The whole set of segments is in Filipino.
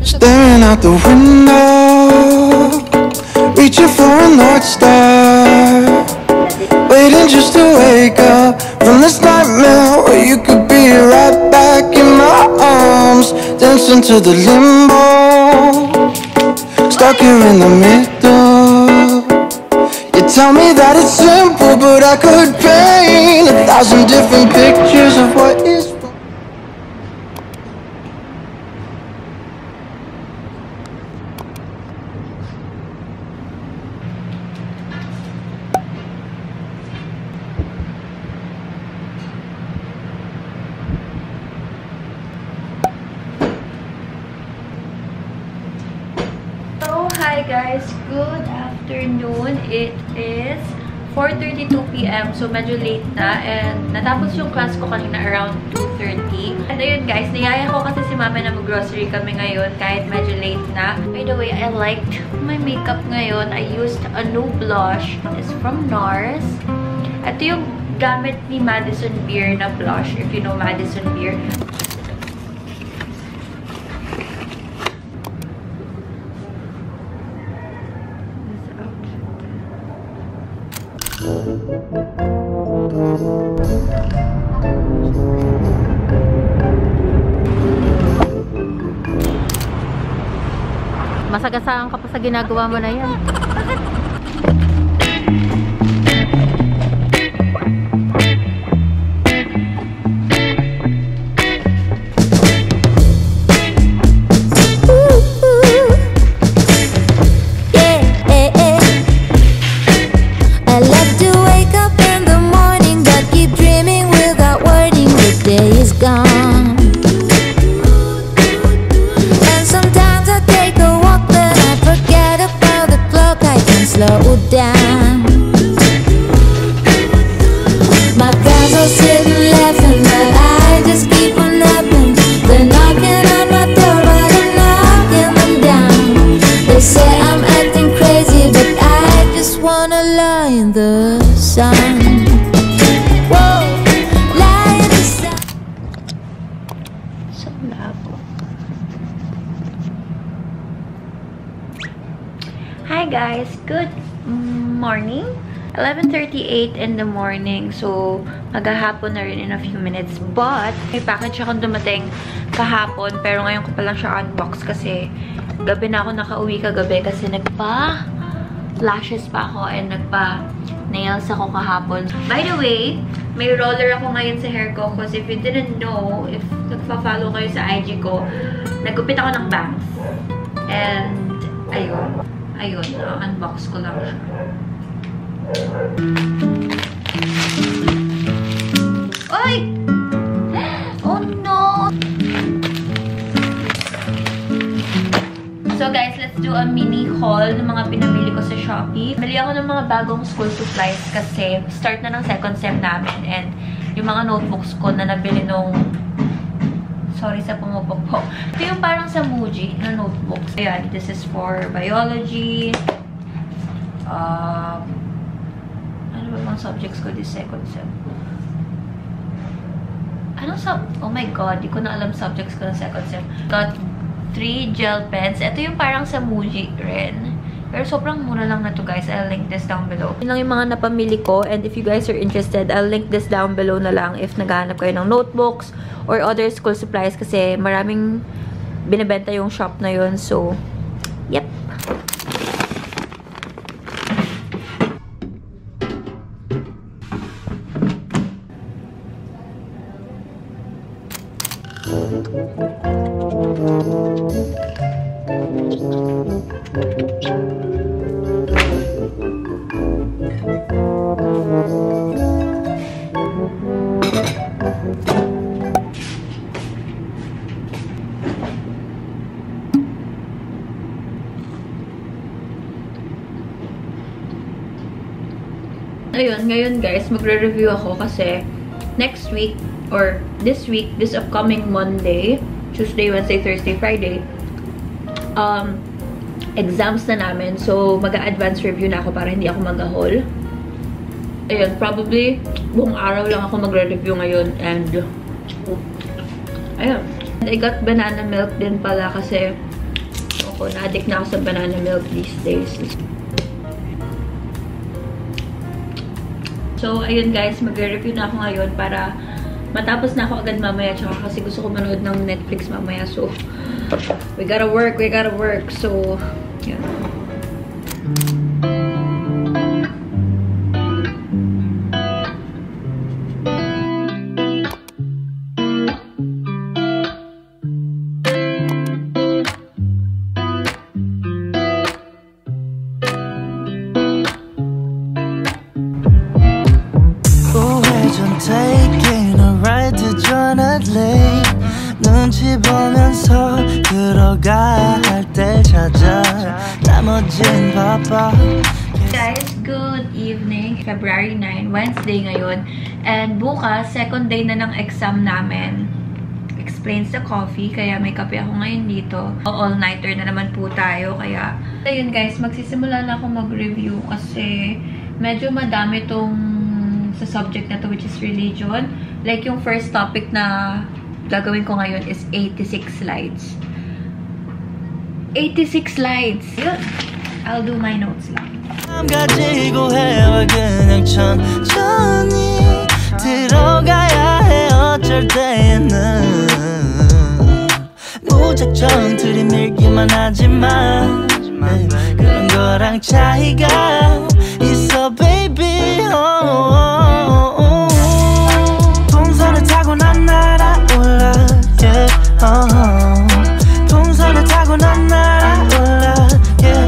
Staring out the window, reaching for a North Star, waiting just to wake up from this nightmare where you could be right back in my arms, dancing to the limbo, stuck here in the middle. You tell me that it's simple, but I could paint 1,000 different pictures of what is. Hi guys, good afternoon. It is 4:32 PM, so medyo late na, and natapos yung class ko kanina around 2:30. And ayun guys, niyaya ko kasi si mama na mag-grocery kami ngayon kahit medyo late na. By the way, I liked my makeup ngayon. I used a new blush. It's from NARS. Ito yung gamit ni Madison Beer na blush, if you know Madison Beer. Masagasaan ka pa sa ginagawa mo na yan. Slow down. My friends are sitting laughing, but I just keep on laughing. They're knocking on my door, but I'm knocking them down. They say I'm acting crazy, but I just wanna lie in the sun. Whoa, lie in the sun. So labo. Hi guys, good morning. 11:38 in the morning, so maghahapon na rin in a few minutes. But may package akong dumating kahapon, pero ngayon ko pa lang siya unbox kasi gabi na ako nakauwi kagabi kasi nagpa-lashes pa ako and nagpa-nails ako kahapon. By the way, may roller ako ngayon sa hair ko because if you didn't know, if nagpa-follow kayo sa IG ko, nagupit ako ng bangs. And ayun, unbox ko lang siya. Oy! Oh no! So guys, let's do a mini haul ng mga pinamili ko sa Shopee. Bili ako ng mga bagong school supplies kasi start na ng second sem namin, and yung mga notebooks ko na nabili nung sorry sa pumupokpok. Ito yung parang sa Muji na notebooks. Ayan, this is for biology. Ano ba bang subjects ko this second sem? Oh my god, di ko na alam subjects ko ng second sem. Got 3 gel pens. Ito yung parang sa Muji rin. Pero sobrang mura lang na to guys. I'll link this down below. Yun lang yung mga napamili ko. And if you guys are interested, I'll link this down below na lang if naghahanap kayo ng notebooks or other school supplies. Kasi maraming binibenta yung shop na yun. So, yep. Ayun, ngayon guys, magre-review ako kasi next week or this week, this upcoming Monday, Tuesday, Wednesday, Thursday, Friday, exams na namin. So, mag-a-advance review na ako para hindi ako mag-ahol. Ayun, probably buong araw lang ako magre-review ngayon, and ayun. And I got banana milk din pala kasi ako. Na-addict na ako sa banana milk these days. So, ayun guys, mag-review na ako ngayon para matapos na ako agad mamaya. Tsaka kasi gusto ko manood ng Netflix mamaya. So, we gotta work. So, yun. Taking a ride to Jonathan 눈치 보면서 들어가 할 때 찾아 나머진 바빠. Guys, good evening. February 9, Wednesday ngayon. And bukas, second day na ng exam namin. Explains the coffee, kaya may kape ako ngayon dito. All-nighter na naman po tayo, kaya... Ayun guys, magsisimula na ako mag-review kasi medyo madami tong sa subject na to, which is religion. Like, yung first topic na gagawin ko ngayon is 86 slides. 86 slides! Yun. I'll do my notes lang. 가지고 해와 그냥 천천히 들어가야 해 어쩔 때는 무작정 들이밀기만 하지만 그런 거랑 차이가 있어 baby. 동선을 타고 난 날아올라 yeah. 동선을 타고 난 날아올라 yeah.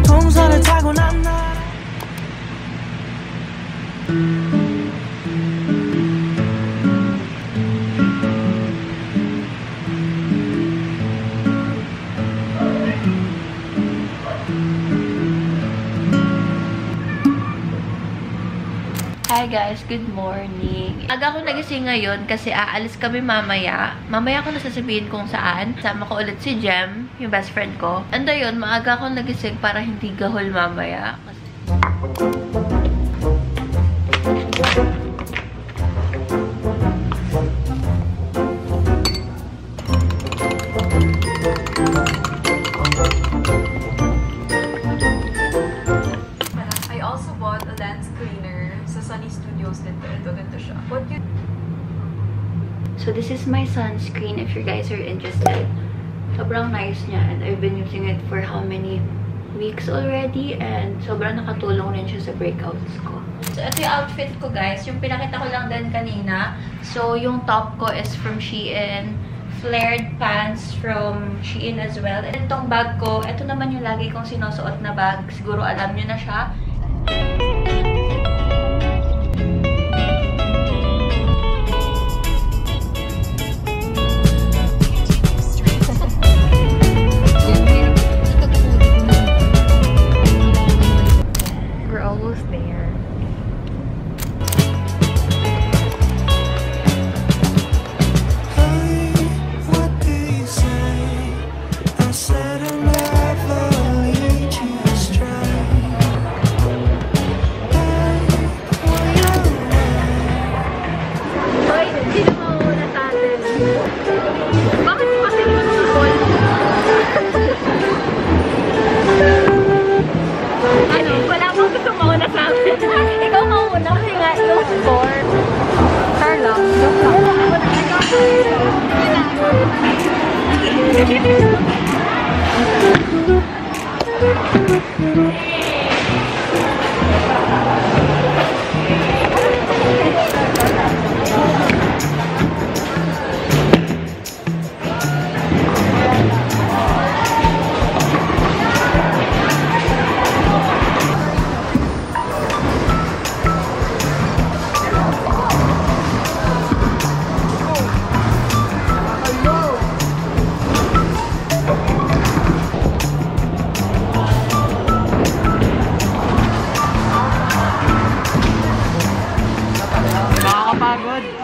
동선을 타고 난 날 Hi guys, good morning. Aga ako nagising ngayon kasi aalis kami mamaya. Mamaya ako nasasabihin kung saan. Sama ko ulit si Jem, yung best friend ko. And ayun, maaga ako nagising para hindi gahol mamaya. I also bought a lens cleaner sa Sunny Studios dito. Ganito siya. So this is my sunscreen if you guys are interested. Sobrang nice niya and I've been using it for how many weeks already and sobrang nakatulong rin siya sa breakouts ko. So ito yung outfit ko guys. Yung pinakita ko lang din kanina. So yung top ko is from Shein. Flared pants from Shein as well. And itong bag ko, ito naman yung lagi kong sinusuot na bag. Siguro alam nyo na siya. We're almost there. What do you say? I said I'll never lead you astray. Hoy, sino mauna sa atin? Bakit mo kasi yung mga call? Ano? Wala bang gusto mauna sa atin? Ikaw mauna kasi nga yung score. Carla,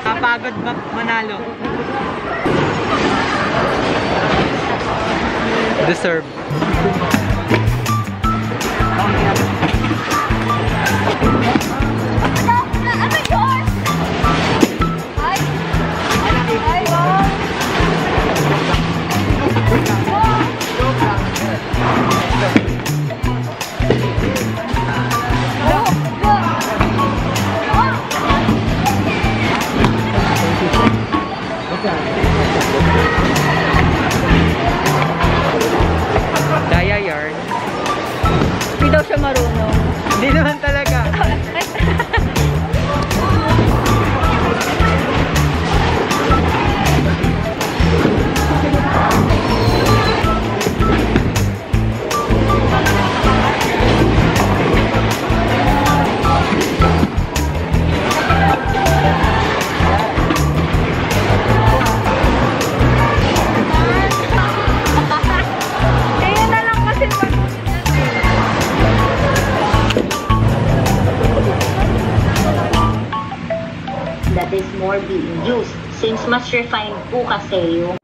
Nakakapagod manalo. Deserve. Ay! more being used since mas refined po kasi yung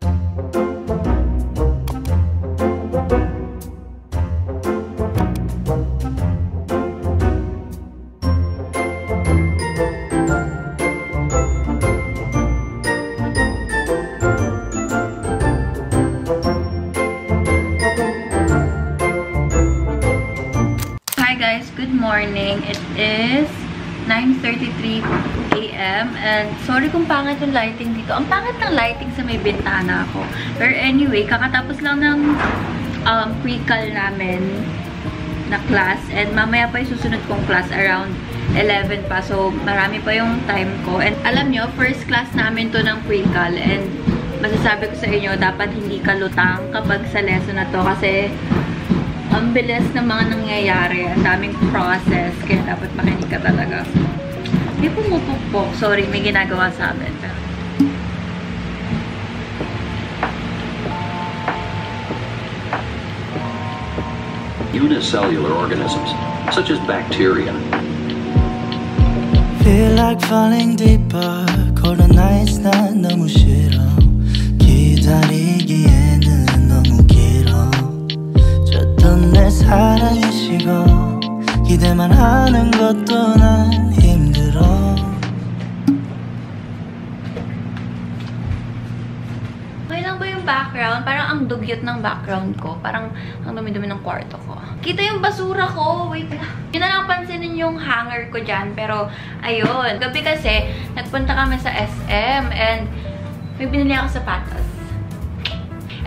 good morning. It is 9:33 a.m. and sorry kung pangit yung lighting dito. Ang pangit ng lighting sa may bintana ko. But anyway, kakatapos lang ng pre-cal namin na class and mamaya pa yung susunod kong class around 11 pa. So, marami pa yung time ko. And alam nyo, first class namin to ng pre-cal and masasabi ko sa inyo, dapat hindi ka lutang kapag sa lesson na to kasi ang bilis ng mga nangyayari. Ang daming process. Kaya dapat makinig ka talaga. May pumupukpok. Sorry, may ginagawa sa amin. Unicellular organisms, such as bacteria. Feel like falling deeper. Cold nights 나 너무 싫어. 기다리기에는 너무 길어. 줬던 내 사랑이 식어 기대만 하는 것도 난 힘들어. Okay lang ba yung background? Parang ang dugyot ng background ko. Parang ang dumi-dumi ng kwarto ko. Kita yung basura ko. Wait lang. Yun na lang pansinin yung hanger ko dyan. Pero, ayun. Gabi kasi, nagpunta kami sa SM and may binili ako sapatos.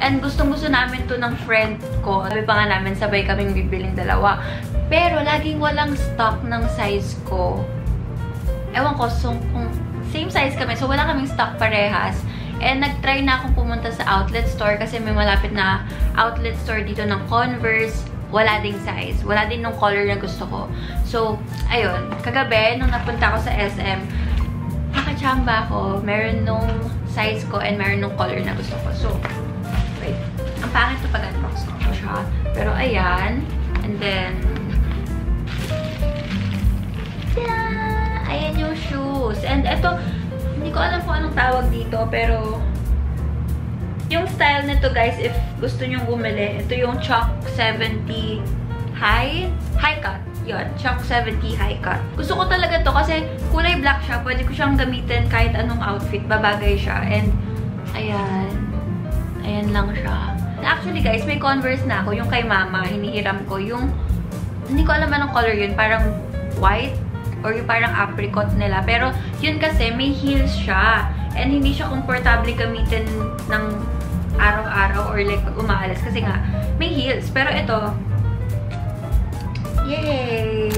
And gustong-gusto namin to ng friend ko. Sabi pa nga namin, sabay kaming bibiling dalawa. Pero, laging walang stock ng size ko. Ewan ko, so, kung same size kami. So, wala kaming stock parehas. And, nag-try na akong pumunta sa outlet store kasi may malapit na outlet store dito ng Converse. Wala ding size. Wala din ng color na gusto ko. So, ayun. Kagabi, nung napunta ako sa SM, nakachamba ako. Meron nung size ko and meron nung color na gusto ko. So, wait. Ang pangit to pag-unbox ko siya. Pero ayan. And then, ayan yung shoes. And ito, hindi ko alam kung anong tawag dito. Pero, yung style nito guys, if gusto nyong bumili, ito yung Chalk 70 High Cut. Yun, Chalk 70 High Cut. Gusto ko talaga to kasi kulay black siya. Pwede ko siyang gamitin kahit anong outfit. Babagay siya. And, ayan. Ayan lang siya. Actually guys, may Converse na ako. Yung kay mama, hinihiram ko. Yung, hindi ko alam anong color yun. Parang white or yung parang apricot nila. Pero, yun kasi, may heels siya. And hindi siya komportable gamitin ng araw-araw or like pag umaalis. Kasi nga, may heels. Pero ito, yay!